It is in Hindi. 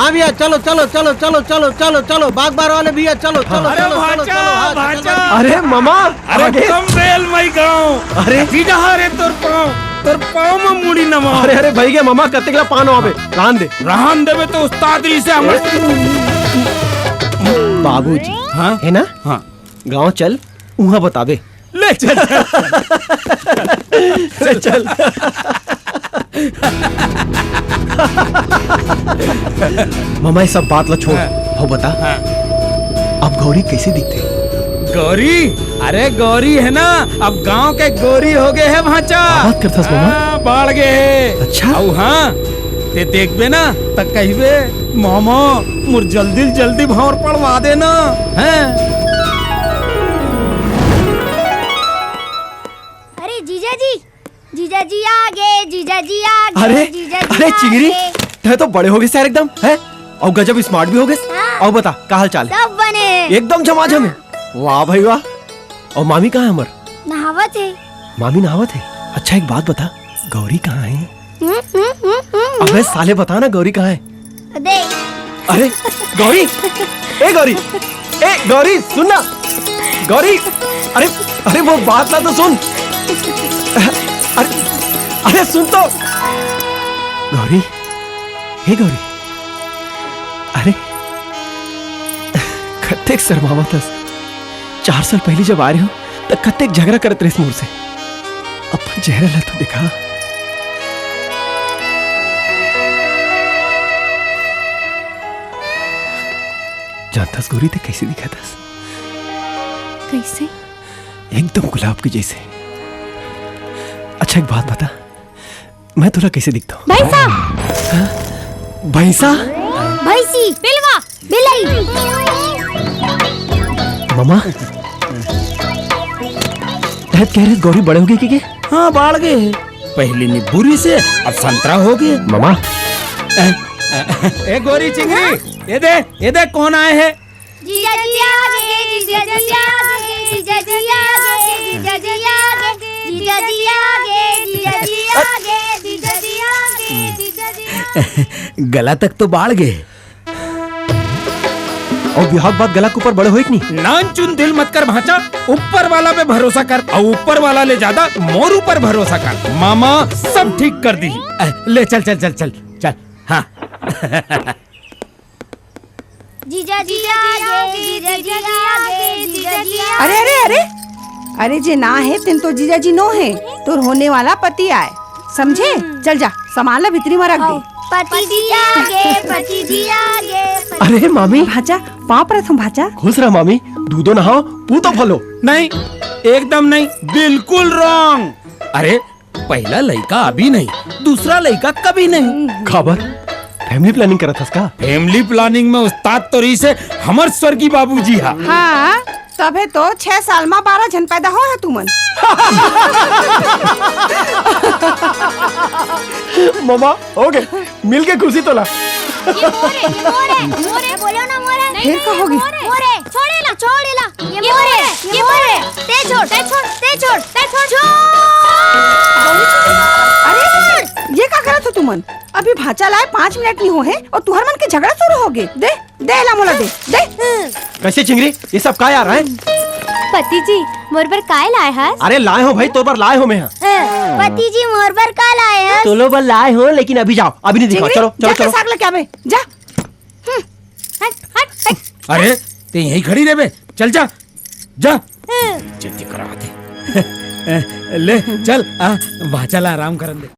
हाँ भैया चलो चलो चलो चलो चलो चलो चलो बागबार वाले भैया चलो चलो अरे चलो चलो भाचा, चलो भाचा। अरे मामा अरे कम बेल मई गाँव अरे सीधा रे तोर पाँव में मुड़ी नमा। अरे अरे भाई के मामा कते के पान आवे रान दे देवे तो उस्ताद जी से हमर बाबूजी हाँ है ना हाँ गांव चल वहाँ बतावे ले चल चल चल मामा ये सब बात ला छोड़ हो बता अब गौरी कैसे दिखते गौरी अरे गौरी है ना अब गांव के गौरी हो गए है भाचा बात करता मामा बढ़ गए है अच्छा औ हाँ ते देखबे ना तक कहबे मामा मुर जल्दी जल्दी भौर पड़वा देना हैं। अरे जीजा जी आगे जीजा जी आगे अरे जीजा जी अरे चिंगरी आगे। ते तो बड़े हो गए यार एकदम है और गजब स्मार्ट भी हो गए और बता क्या हाल चाल है सब बने एकदम झमाझम है वाह भाई वाह और मामी कहाँ है अमर नहावत है मामी नहावत है अच्छा एक बात बता गौरी कहाँ है अबे साले बता ना गौरी कहाँ है दे अरे गौरी ए गौरी ए गौरी सुन ना गौरी अरे अरे वो बात ना तो सुन अरे अरे सुन तो गौरी हे गौरी अरे कत्तेक शर्मावत हस 4 साल पहले जब आ रहे हो तब कत्तेक झगड़ा करत रहे मोर से अपन चेहरा ला तो दिखा जानतास गौरी ते कैसे दिखा था कैसे एकदम गुलाब के जैसे अच्छा एक बात बता मैं तुला कैसे दिखता हूँ भैंसा भैंसा भैंसी बिलवा बिलाई मामा तहत कह रहे गौरी बड़े हो गए कि हाँ बढ़ गए पहले नींबूरी से अब संतरा हो गए मामा ए गोरी चिंगरी ये दे कौन आए हैं जीजा जी आगे जीजा जी आगे जीजा जी आगे जीजा जी आगे जीजा जी आगे जीजा जी आगे जीजा जी आगे जीजा जी गला तक तो बाढ़ गए और बिहार बाद गला के ऊपर बड़े हो कि नहीं नान चुन दिल मत कर भाचा ऊपर वाला पे भरोसा कर और ऊपर वाला ले ज्यादा मोर ऊपर भरोसा कर मामा सब ठीक कर दी ले चल चल चल चल चल हाँ जीजा जी आगे जीजा जी आगे जीजा जी आगे। अरे अरे अरे अरे जे ना है तिन तो जीजा जी नो है तो होने वाला पति आए समझे चल जा सामान ला भीतरी में रख दे पति जी आगे पति जी आगे अरे मामी भाचा पाँव प्रथम भाचा खुश रहा मामी दूधो नहाओ पूतो फलो नहीं एकदम नहीं बिल्कुल रॉन्ग अरे पहला लड़का अभी नहीं दूसरा लड़का कभी नहीं खबर फैमिली प्लानिंग करा था का फैमिली प्लानिंग में उस्ताद तो रही से हमर स्वर्गीय बाबूजी हा हाँ तबे तो 6 साल में 12 जन पैदा हो है तुमन मामा हो गए मिल के खुशी तोला ये मोरे बोलो ना मोरे फिर कहोगी मोरे छोड़ेला ये मोरे ते छोड़ अरे ये का करत हो तुमन अभी भाचा लाए 5 मिनट नहीं हो है और तुहर मन के झगड़ा शुरू हो गए दे ला मोला दे कैसे चिंगरी ये सब क्या आ रहा है पति जी मोर बर काय लाए हस अरे लाए हो भाई तो बार लाए हो मैं पति जी मोर बर का लाए हस तो लो बार लाए हो लेकिन अभी जाओ अभी नहीं दिखाओ चलो चलो चलो साग लेके आवे जा हट अरे ते यहीं खड़ी रहे बे चल जा जल्दी करा दे ले चल भाचा ला आराम करन दे